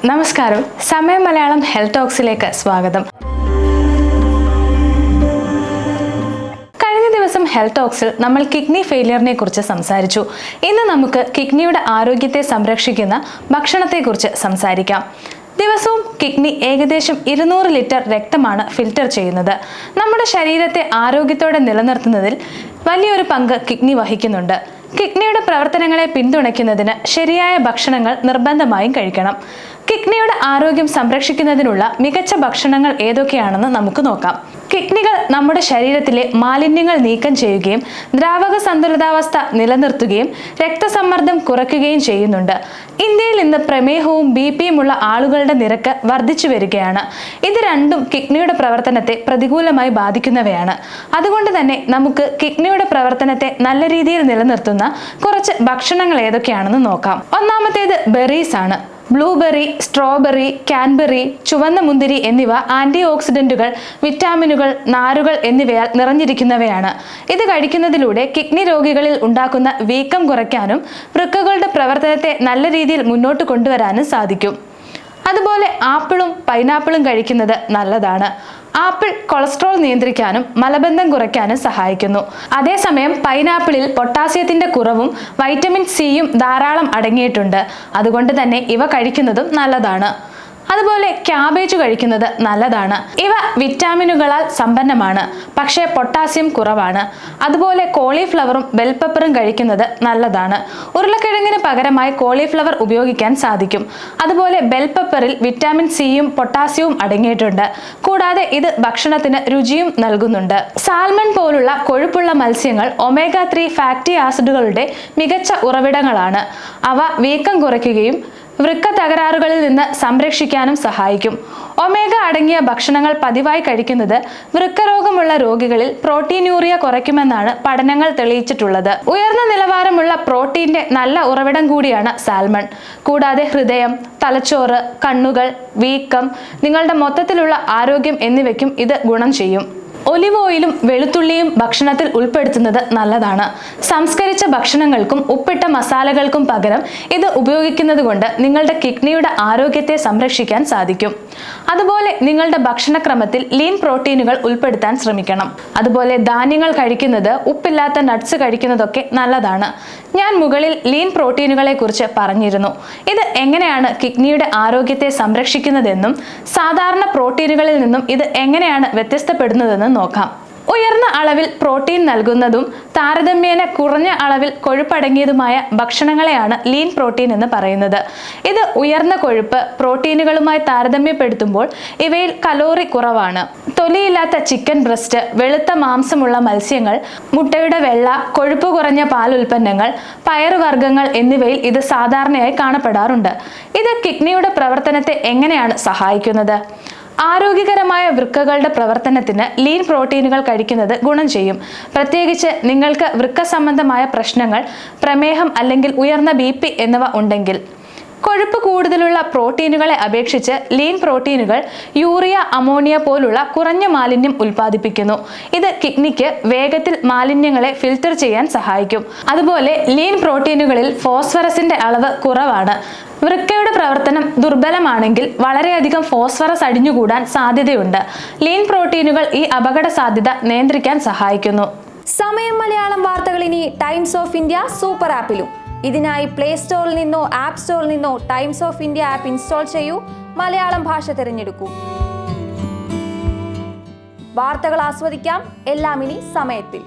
നമസ്കാരം, സമയം മലയാളം ഹെൽത്ത് ടോക്സിലേക്ക് സ്വാഗതം. കഴിഞ്ഞ ദിവസം ഹെൽത്ത് ടോക്സിൽ നമ്മൾ കിഡ്നി ഫെയിലിയറിനെ കുറിച്ച് സംസാരിച്ചു. ഇന്ന് നമുക്ക് കിഡ്നിയുടെ ആരോഗ്യത്തെ സംരക്ഷിക്കുന്ന ഭക്ഷണത്തെക്കുറിച്ച് സംസാരിക്കാം. ദിവസവും കിഡ്നി ഏകദേശം 200 ലിറ്റർ രക്തമാണ് ഫിൽറ്റർ ചെയ്യുന്നത്. നമ്മുടെ ശരീരത്തെ ആരോഗ്യത്തോടെ നിലനിർത്തുന്നതിൽ വലിയൊരു പങ്ക് കിഡ്നി വഹിക്കുന്നുണ്ട്. കിഡ്നിയുടെ പ്രവർത്തനങ്ങളെ പിന്തുണയ്ക്കുന്നതിന് ശരിയായ ഭക്ഷണങ്ങൾ നിർബന്ധമായും കഴിക്കണം. കിഡ്നിയുടെ ആരോഗ്യം സംരക്ഷിക്കുന്നതിനുള്ള മികച്ച ഭക്ഷണങ്ങൾ ഏതൊക്കെയാണെന്ന് നമുക്ക് നോക്കാം. കിഡ്നികൾ നമ്മുടെ ശരീരത്തിലെ മാലിന്യങ്ങൾ നീക്കം ചെയ്യുകയും ദ്രാവക സന്തുലിതാവസ്ഥ നിലനിർത്തുകയും രക്തസമ്മർദ്ദം കുറയ്ക്കുകയും ചെയ്യുന്നുണ്ട്. ഇന്ത്യയിൽ ഇന്ന് പ്രമേഹവും ബിപിയും ഉള്ള ആളുകളുടെ നിരക്ക് വർദ്ധിച്ചു വരികയാണ്. ഇത് രണ്ടും കിഡ്നിയുടെ പ്രവർത്തനത്തെ പ്രതികൂലമായി ബാധിക്കുന്നവയാണ്. അതുകൊണ്ട് തന്നെ നമുക്ക് കിഡ്നിയുടെ പ്രവർത്തനത്തെ നല്ല രീതിയിൽ നിലനിർത്തുന്ന കുറച്ച് ഭക്ഷണങ്ങൾ ഏതൊക്കെയാണെന്ന് നോക്കാം. ഒന്നാമത്തേത് ബെറീസ് ആണ്. ബ്ലൂബെറി, സ്ട്രോബെറി, കാൻബെറി, ചുവന്ന മുന്തിരി എന്നിവ ആന്റി ഓക്സിഡന്റുകൾ, വിറ്റാമിനുകൾ, നാരുകൾ എന്നിവയാൽ നിറഞ്ഞിരിക്കുന്നവയാണ്. ഇത് കഴിക്കുന്നതിലൂടെ കിഡ്നി രോഗികളിൽ ഉണ്ടാക്കുന്ന വീക്കം കുറയ്ക്കാനും വൃക്കകളുടെ പ്രവർത്തനത്തെ നല്ല രീതിയിൽ മുന്നോട്ട് കൊണ്ടുവരാനും സാധിക്കും. അതുപോലെ ആപ്പിളും പൈനാപ്പിളും കഴിക്കുന്നത് നല്ലതാണ്. ആപ്പിൾ കൊളസ്ട്രോൾ നിയന്ത്രിക്കാനും മലബന്ധം കുറയ്ക്കാനും സഹായിക്കുന്നു. അതേസമയം പൈനാപ്പിളിൽ പൊട്ടാസ്യത്തിന്റെ കുറവും വൈറ്റമിൻ സിയും ധാരാളം അടങ്ങിയിട്ടുണ്ട്. അതുകൊണ്ട് തന്നെ ഇവ കഴിക്കുന്നതും നല്ലതാണ്. അതുപോലെ ക്യാബേജ് കഴിക്കുന്നത് നല്ലതാണ്. ഇവ വിറ്റാമിനുകളാൽ സമ്പന്നമാണ്, പക്ഷേ പൊട്ടാസ്യം കുറവാണ്. അതുപോലെ കോളിഫ്ലവറും ബെൽ പെപ്പറും കഴിക്കുന്നത് നല്ലതാണ്. ഉരുളക്കിഴങ്ങിന് പകരമായി കോളിഫ്ലവർ ഉപയോഗിക്കാൻ സാധിക്കും. അതുപോലെ ബെൽ പെപ്പറിൽ വിറ്റാമിൻ സിയും പൊട്ടാസ്യവും അടങ്ങിയിട്ടുണ്ട്. കൂടാതെ ഇത് ഭക്ഷണത്തിന് രുചിയും നൽകുന്നുണ്ട്. സാൽമൺ പോലുള്ള കൊഴുപ്പുള്ള മത്സ്യങ്ങൾ ഒമേഗ 3 ഫാറ്റി ആസിഡുകളുടെ മികച്ച ഉറവിടങ്ങളാണ്. അവ വീക്കം കുറയ്ക്കുകയും വൃക്ക തകരാറുകളിൽ നിന്ന് സംരക്ഷിക്കാനും സഹായിക്കും. ഒമേഗ അടങ്ങിയ ഭക്ഷണങ്ങൾ പതിവായി കഴിക്കുന്നത് വൃക്കരോഗമുള്ള രോഗികളിൽ പ്രോട്ടീനൂറിയ കുറയ്ക്കുമെന്നാണ് പഠനങ്ങൾ തെളിയിച്ചിട്ടുള്ളത്. ഉയർന്ന നിലവാരമുള്ള പ്രോട്ടീന്റെ നല്ല ഉറവിടം കൂടിയാണ് സാൽമൺ. കൂടാതെ ഹൃദയം, തലച്ചോറ്, കണ്ണുകൾ, വീക്കം, നിങ്ങളുടെ മൊത്തത്തിലുള്ള ആരോഗ്യം എന്നിവയ്ക്കും ഇത് ഗുണം ചെയ്യും. ഒലിവ് ഓയിലും വെളുത്തുള്ളിയും ഭക്ഷണത്തിൽ ഉൾപ്പെടുത്തുന്നത് നല്ലതാണ്. സംസ്കരിച്ച ഭക്ഷണങ്ങൾക്കും ഉപ്പിട്ട മസാലകൾക്കും പകരം ഇത് ഉപയോഗിക്കുന്നത് കൊണ്ട് നിങ്ങളുടെ കിഡ്നിയുടെ ആരോഗ്യത്തെ സംരക്ഷിക്കാൻ സാധിക്കും. അതുപോലെ നിങ്ങളുടെ ഭക്ഷണക്രമത്തിൽ ലീൻ പ്രോട്ടീനുകൾ ഉൾപ്പെടുത്താൻ ശ്രമിക്കണം. അതുപോലെ ധാന്യങ്ങൾ കഴിക്കുന്നത്, ഉപ്പില്ലാത്ത നട്ട്സ് കഴിക്കുന്നതൊക്കെ നല്ലതാണ്. ഞാൻ മുകളിൽ ലീൻ പ്രോട്ടീനുകളെ കുറിച്ച് പറഞ്ഞിരുന്നു. ഇത് എങ്ങനെയാണ് കിഡ്നിയുടെ ആരോഗ്യത്തെ സംരക്ഷിക്കുന്നതെന്നും സാധാരണ പ്രോട്ടീനുകളിൽ നിന്നും ഇത് എങ്ങനെയാണ് വ്യത്യസ്തപ്പെടുന്നതെന്നും നോക്കാം. ഉയർന്ന അളവിൽ പ്രോട്ടീൻ നൽകുന്നതും താരതമ്യേന കുറഞ്ഞ അളവിൽ കൊഴുപ്പടങ്ങിയതുമായ ഭക്ഷണങ്ങളെയാണ് ലീൻ പ്രോട്ടീൻ എന്ന് പറയുന്നത്. ഇത് ഉയർന്ന കൊഴുപ്പ് പ്രോട്ടീനുകളുമായി താരതമ്യപ്പെടുത്തുമ്പോൾ ഇവയിൽ കലോറി കുറവാണ്. തൊലിയില്ലാത്ത ചിക്കൻ ബ്രസ്റ്റ്, വെളുത്ത മാംസമുള്ള മത്സ്യങ്ങൾ, മുട്ടയുടെ വെള്ള, കൊഴുപ്പ് കുറഞ്ഞ പാൽ ഉൽപ്പന്നങ്ങൾ, പയറുവർഗ്ഗങ്ങൾ എന്നിവയിൽ ഇത് സാധാരണയായി കാണപ്പെടാറുണ്ട്. ഇത് കിഡ്നിയുടെ പ്രവർത്തനത്തെ എങ്ങനെയാണ് സഹായിക്കുന്നത്? ആരോഗ്യകരമായ വൃക്കകളുടെ പ്രവർത്തനത്തിന് ലീൻ പ്രോട്ടീനുകൾ കഴിക്കുന്നത് ഗുണം ചെയ്യും. പ്രത്യേകിച്ച് നിങ്ങൾക്ക് വൃക്ക സംബന്ധമായ പ്രശ്നങ്ങൾ, പ്രമേഹം അല്ലെങ്കിൽ ഉയർന്ന BP എന്നിവ ഉണ്ടെങ്കിൽ. കൊഴുപ്പ് കൂടുതലുള്ള പ്രോട്ടീനുകളെ അപേക്ഷിച്ച് ലീൻ പ്രോട്ടീനുകൾ യൂറിയ, അമോണിയ പോലുള്ള കുറഞ്ഞ മാലിന്യം ഉൽപ്പാദിപ്പിക്കുന്നു. ഇത് കിഡ്നിക്ക് വേഗത്തിൽ മാലിന്യങ്ങളെ ഫിൽറ്റർ ചെയ്യാൻ സഹായിക്കും. അതുപോലെ ലീൻ പ്രോട്ടീനുകളിൽ ഫോസ്ഫറസിന്റെ അളവ് കുറവാണ്. വൃക്കയുടെ പ്രവർത്തനം ദുർബലമാണെങ്കിൽ വളരെയധികം ഫോസ്ഫറസ് അടിഞ്ഞുകൂടാൻ സാധ്യതയുണ്ട്. ലീൻ പ്രോട്ടീനുകൾ ഈ അപകട സാധ്യത നിയന്ത്രിക്കാൻ സഹായിക്കുന്നു. സമയം മലയാളം വാർത്തകൾ ഇനി ടൈംസ് ഓഫ് ഇന്ത്യ സൂപ്പർ ആപ്പിലും. ഇതിനായി പ്ലേ സ്റ്റോറിൽ നിന്നോ ആപ്പ് സ്റ്റോറിൽ നിന്നോ times of India app install ചെയ്യൂ. മലയാളം ഭാഷ തിരഞ്ഞെടുക്കൂ. വാർത്തകൾ ആസ്വദിക്കാം, എല്ലാം ഇനി സമയത്തിൽ.